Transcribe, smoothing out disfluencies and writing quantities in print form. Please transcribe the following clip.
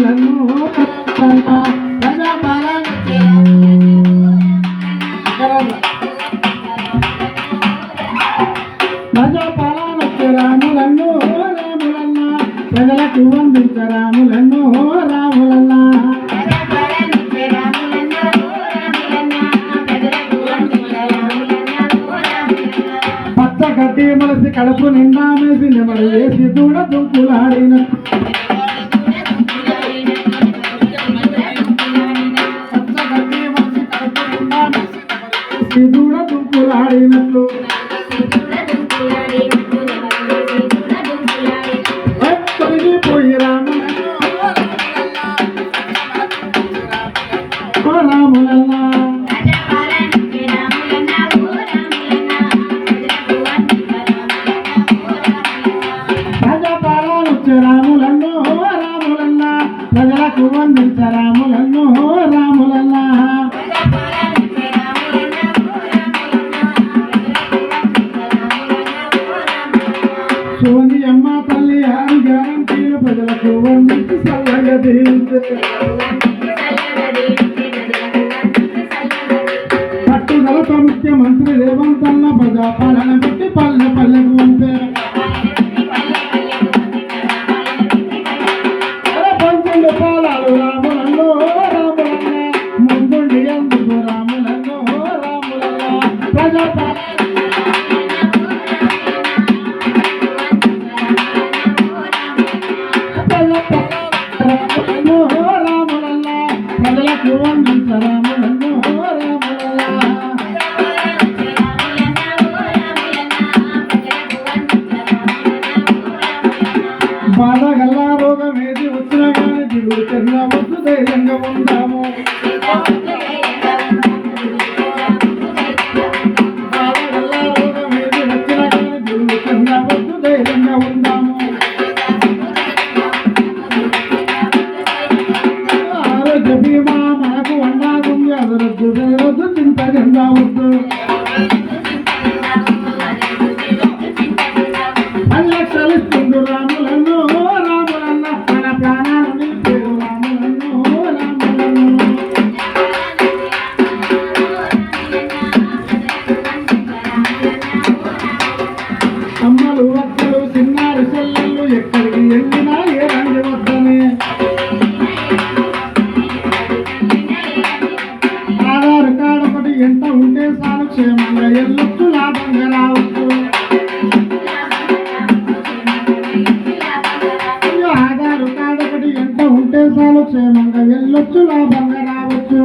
రాములను ప్రజాపాలనొచ్చే రాములను రాములన్న ప్రజలకు వందించ రాములను రాములన్న పచ్చగడ్డి మనసి కడుపు నిండా మేసి నెమరు వేసి దూడ దుంకులాడిన పచ్చగడ్డి మనసి కడుపు నిండా మేసి దూడ దుంకులాడినట్లు తొలగిపోయి రాములన్నా రాములన్నో రాములన్న ప్రజలకు వందించ రాములన్నో రాములన్న సోని అమ్మ తల్లి హారి గ్యారంటీలు ప్రజలకు వందించి చల్లగా దీవించే పట్టుదలతో ముఖ్యమంత్రి రేవంత్ అన్న ప్రజాపాలన పెట్టి పల్లె పల్లెకు వంపే పాలాలు రాములన్నో రాములన్న ముందుండి ఎందుకు రాములన్నో రాములన్న రాములన్నో రాములన్న ప్రజలకు వందించ రాములన్నో రాములన్న బాధగల్ల రోగం ఏది వచ్చినా కానీ దిగులు చెందవద్దు ధైర్యంగా ఉందాము బాధగల్ల రోగం ఏది వచ్చినా కానీ దిగులు చెందవద్దు ధైర్యంగా ఉందాము ఆరోగ్య బీమా మనకు ఉండాలి అదరద్దు తెలియదు చింత చెందవద్దు లక్షలిస్తుండు రాములను రాములన్న మన ప్రాణాలు నిలిపేరు రాములను రాములను అమ్మలు అక్కలు చిన్నారి చెల్లెళ్ళు ఎక్కడికి వెళ్ళినా ఏ రండి వద్దనే ఆధార్ కార్డు ఒకటి ఎంత ఉంటే చాలు క్షేమంగా వెళ్ళొచ్చు లాభంగా రావచ్చు ఆధార్ కార్డు ఒకటి ఎంత ఉంటే చాలు క్షేమంగా వెళ్ళొచ్చు లాభంగా రావచ్చు